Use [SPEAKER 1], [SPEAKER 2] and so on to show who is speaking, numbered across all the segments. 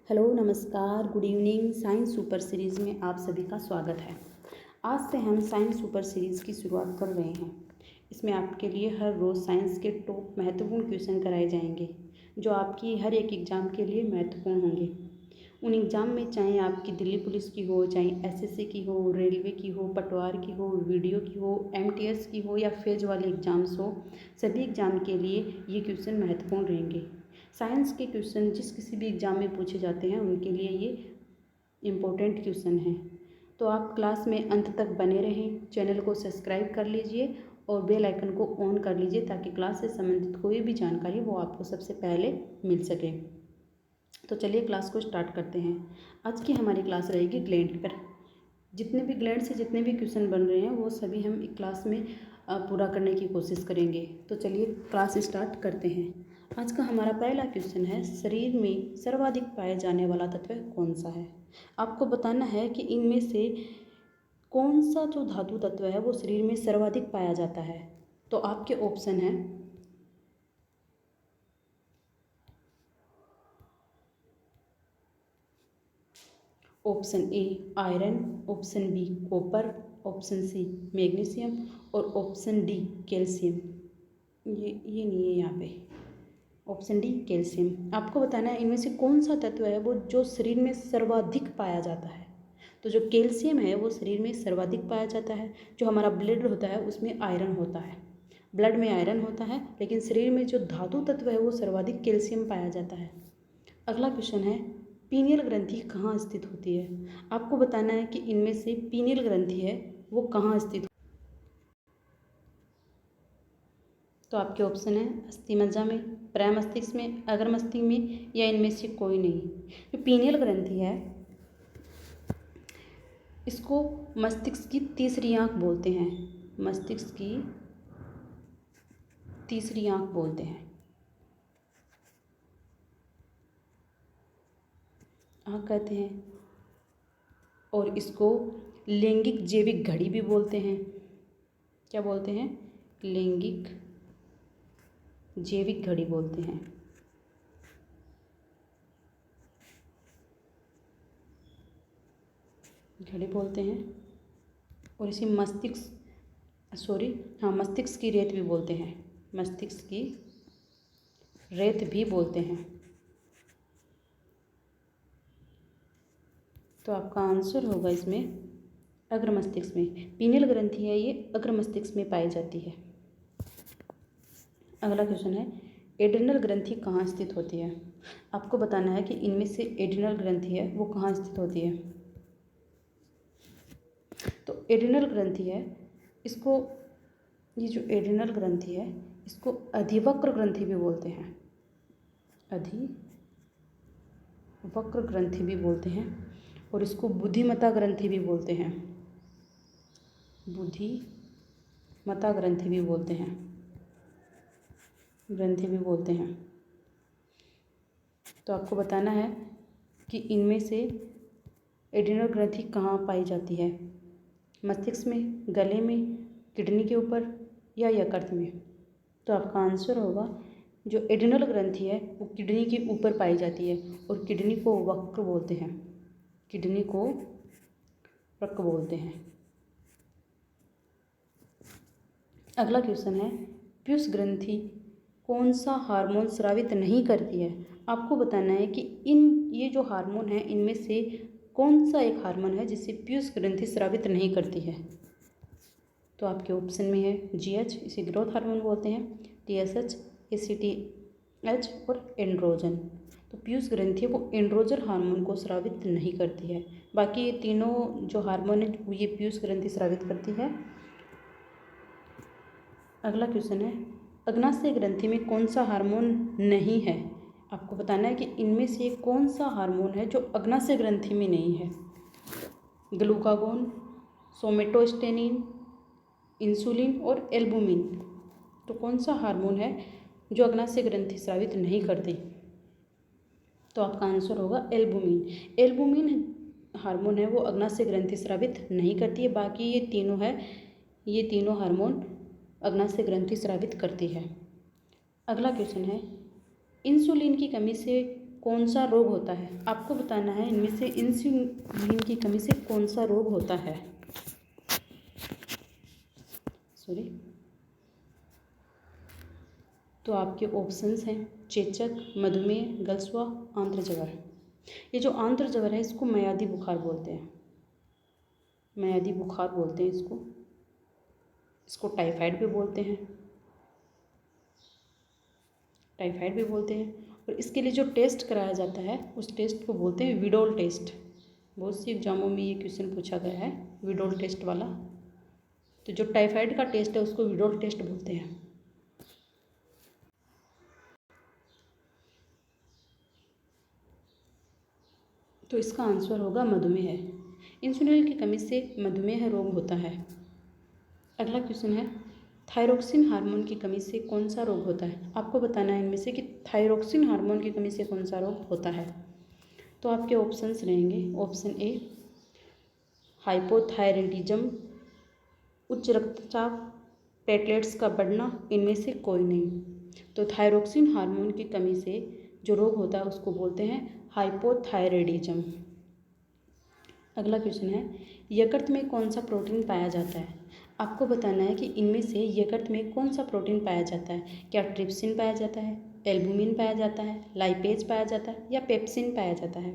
[SPEAKER 1] Hello, नमस्कार, good evening. Science super series में आप सभी का स्वागत है। आज से हम साइंस सुपर सीरीज़ की शुरुआत कर रहे हैं। इसमें आपके लिए हर रोज़ साइंस के टॉप महत्वपूर्ण क्वेश्चन कराए जाएंगे, जो आपकी हर एक एग्ज़ाम के लिए महत्वपूर्ण होंगे। उन एग्ज़ाम में चाहे आपकी दिल्ली पुलिस की हो, चाहे एसएससी की हो, रेलवे की हो, पटवार की हो, वीडियो की हो, एमटीएस की हो या फेज वाले एग्ज़ाम्स हो, सभी एग्ज़ाम के लिए ये क्वेश्चन महत्वपूर्ण रहेंगे। साइंस के क्वेश्चन जिस किसी भी एग्ज़ाम में पूछे जाते हैं उनके लिए ये इम्पोर्टेंट क्वेश्चन हैं। तो आप क्लास में अंत तक बने रहें, चैनल को सब्सक्राइब कर लीजिए और बेल आइकन को ऑन कर लीजिए ताकि क्लास से संबंधित कोई भी जानकारी वो आपको सबसे पहले मिल सके। तो चलिए क्लास को स्टार्ट करते हैं। आज की हमारी क्लास रहेगी ग्लैंड पर। जितने भी ग्लैंड से जितने भी क्वेश्चन बन रहे हैं वो सभी हम एक क्लास में पूरा करने की कोशिश करेंगे। तो चलिए क्लास स्टार्ट करते हैं। आज का हमारा पहला क्वेश्चन है, शरीर में सर्वाधिक पाया जाने वाला तत्व कौन सा है। आपको बताना है कि इनमें से कौन सा जो धातु तत्व है वो शरीर में सर्वाधिक पाया जाता है। तो आपके ऑप्शन है option A iron, option B copper, option C magnesium और ऑप्शन डी कैल्शियम। ये नहीं है यहाँ पे। Option D calcium. आपको बताना है इनमें से कौन सा तत्व है वो जो शरीर में सर्वाधिक पाया जाता है। तो जो कैल्शियम है वो शरीर में सर्वाधिक पाया जाता है। जो हमारा ब्लड होता है उसमें आयरन होता है, ब्लड में आयरन होता है, लेकिन शरीर में जो धातु तत्व है वो सर्वाधिक कैल्शियम पाया जाता है। अगला क्वेश्चन है, पीनियल ग्रंथि कहाँ स्थित होती है। आपको बताना है कि इनमें से पीनियल ग्रंथि है वो कहाँ स्थित। तो आपके ऑप्शन है अस्थिमज्जा में, प्रमस्तिष्क में, अग्र मस्तिष्क में या इनमें से कोई नहीं। जो पीनियल ग्रंथि है इसको मस्तिष्क की तीसरी आंख बोलते हैं। मस्तिष्क की तीसरी आंख बोलते हैं। आंख कहते हैं। और इसको लैंगिक जैविक घड़ी भी बोलते हैं। क्या बोलते हैं? लैंगिक जैविक घड़ी बोलते हैं। घड़ी बोलते हैं। और इसे मस्तिष्क की रेत भी बोलते हैं। मस्तिष्क की रेत भी बोलते हैं। तो आपका आंसर होगा इसमें अग्र मस्तिष्क में। पीनियल ग्रंथि है ये अग्र मस्तिष्क में पाई जाती है। अगला क्वेश्चन है, एड्रिनल ग्रंथि कहाँ स्थित होती है। आपको बताना है कि इनमें से एड्रिनल ग्रंथि है वो कहाँ स्थित होती है। तो एड्रिनल ग्रंथि है इसको, ये जो एड्रिनल ग्रंथि है इसको अधिवक्र ग्रंथि भी बोलते हैं। अधिवक्र ग्रंथि भी बोलते हैं। और इसको बुद्धिमत्ता ग्रंथि भी बोलते हैं। बुद्धिमत्ता ग्रंथि भी बोलते हैं। तो आपको बताना है कि इनमें से एड्रिनल ग्रंथि कहाँ पाई जाती है। मस्तिष्क में, गले में, किडनी के ऊपर या यकृत में। तो आपका आंसर होगा जो एड्रिनल ग्रंथि है वो किडनी के ऊपर पाई जाती है और किडनी को वक्र बोलते हैं। किडनी को वक्र बोलते हैं। अगला क्वेश्चन है, पीयूष ग्रंथि कौन सा हार्मोन स्रावित नहीं करती है। आपको बताना है कि ये जो हार्मोन है इनमें से कौन सा एक हार्मोन है जिसे पीयूष ग्रंथि स्रावित नहीं करती है। तो आपके ऑप्शन में है जीएच, इसे ग्रोथ हार्मोन बोलते हैं, टीएसएच, एसीटीएच और एंड्रोजन। तो पीयूष ग्रंथि वो एंड्रोजन हार्मोन को स्रावित नहीं करती है। बाकी ये तीनों जो हार्मोन है ये पीयूष ग्रंथि स्रावित करती है। अगला क्वेश्चन है, अग्नाशय ग्रंथि में कौन सा हार्मोन नहीं है। आपको बताना है कि इनमें से कौन सा हार्मोन है जो अग्नाशय ग्रंथि में नहीं है। ग्लूकागोन, सोमेटोस्टेनिन, इंसुलिन और एल्बुमिन। तो कौन सा हार्मोन है जो अग्नाशय ग्रंथि स्रावित नहीं करती। तो आपका आंसर होगा एल्बुमिन। एल्बुमिन हार्मोन है वो अग्नाशय ग्रंथि स्रावित नहीं करती है। बाकी ये तीनों हार्मोन अग्नाशय ग्रंथि स्रावित करती है। अगला क्वेश्चन है, इंसुलिन की कमी से कौन सा रोग होता है? आपको बताना है इनमें से इंसुलिन की कमी से कौन सा रोग होता है। सॉरी, तो आपके ऑप्शंस हैं चेचक, मधुमेह, गलसुआ, आंत्रज्वर। ये जो आंत्रज्वर है इसको मियादी बुखार बोलते हैं, मियादी बुखार बोलते हैं इसको टाइफाइड भी बोलते हैं, टाइफाइड भी बोलते हैं। और इसके लिए जो टेस्ट कराया जाता है उस टेस्ट को बोलते हैं विडोल टेस्ट। बहुत सी एग्जामों में ये क्वेश्चन पूछा गया है, विडोल टेस्ट वाला। तो जो टाइफाइड का टेस्ट है उसको विडोल टेस्ट बोलते हैं। तो इसका आंसर होगा मधुमेह। इंसुलिन की कमी से मधुमेह रोग होता है। अगला क्वेश्चन है थायरोक्सिन हार्मोन की कमी से कौन सा रोग होता है? आपको बताना है इनमें से कि थायरोक्सिन हार्मोन की कमी से कौन सा रोग होता है। तो आपके ऑप्शंस रहेंगे, ऑप्शन ए हाइपोथायराइडिज्म, उच्च रक्तचाप, प्लेटलेट्स का बढ़ना, इनमें से कोई नहीं। तो थायरोक्सिन हार्मोन की कमी से जो रोग होता है उसको बोलते हैं हाइपोथायराइडिज्म। अगला क्वेश्चन है यकृत में कौन सा प्रोटीन पाया जाता है? आपको बताना है कि इनमें से यकृत में कौन सा प्रोटीन पाया जाता है। क्या ट्रिप्सिन पाया जाता है, एल्बुमिन पाया जाता है, लाइपेज पाया जाता है या पेप्सिन पाया जाता है?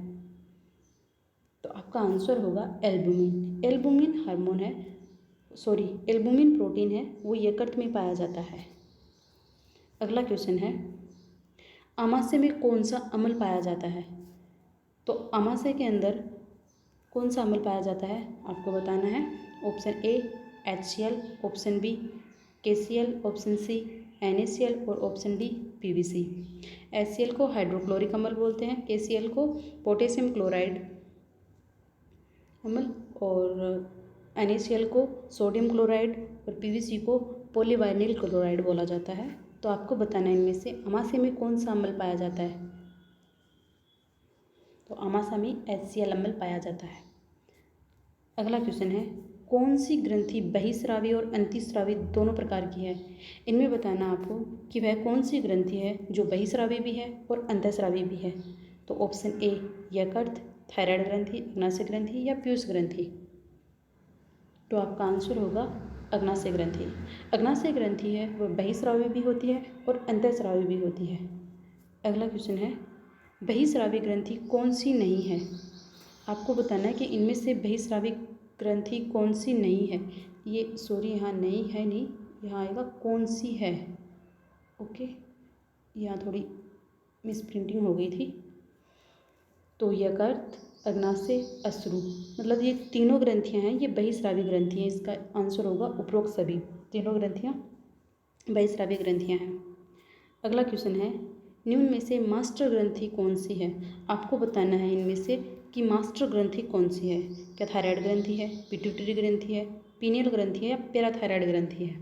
[SPEAKER 1] तो आपका आंसर होगा एल्बुमिन। एल्बुमिन हार्मोन है, सॉरी एल्बुमिन प्रोटीन है, वो यकृत में पाया जाता है। अगला क्वेश्चन है आमाशय में कौन सा अम्ल पाया जाता है? तो आमाशय के अंदर कौन सा अम्ल पाया जाता है आपको बताना है। Option A HCl, option B KCl, option C NaCl और ऑप्शन डी PVC। HCl को हाइड्रोक्लोरिक अम्ल बोलते हैं, KCl को पोटेशियम क्लोराइड अम्ल और NaCl को सोडियम क्लोराइड और PVC को पॉलीवाइनिल क्लोराइड बोला जाता है। तो आपको बताना है इनमें से आमाशय में कौन सा अम्ल पाया जाता है। तो आमाशय में HCl अम्ल पाया जाता है। अगला क्वेश्चन है कौन सी ग्रंथि बहिस्रावी और अंतःस्रावी दोनों प्रकार की है? इनमें बताना आपको कि वह कौन सी ग्रंथि है जो बहिस्रावी भी है और अंतःस्रावी भी है। तो ऑप्शन ए यकृत, थायराइड ग्रंथि, अग्नाशय ग्रंथि या पीयूष ग्रंथि। तो आपका आंसर होगा अग्नाशय ग्रंथि। अग्नाशय ग्रंथि है वह बहिस्रावी भी होती है और अंतःस्रावी भी होती है। अगला क्वेश्चन है बहिस्रावी ग्रंथि कौन सी नहीं है? आपको बताना है कि इनमें से बहिस्रावी ग्रंथि कौन सी नहीं है। ये सॉरी यहाँ नहीं है, नहीं यहाँ आएगा कौन सी है। ओके, यहाँ थोड़ी मिस प्रिंटिंग हो गई थी। तो यकृत, अग्नाशय, अश्रु, मतलब ये तीनों ग्रंथियाँ हैं, ये बहिस्रावी ग्रंथि हैं। इसका आंसर होगा उपरोक्त सभी तीनों ग्रंथियाँ बहिस्रावी ग्रंथियाँ हैं। अगला क्वेश्चन है निम्न में से मास्टर ग्रंथि कौन सी है? आपको बताना है इनमें से कि मास्टर ग्रंथि कौन सी है। क्या थायराइड ग्रंथि है, पिट्यूटरी ग्रंथि है, पीनियल ग्रंथि है या पैराथायराइड ग्रंथि है?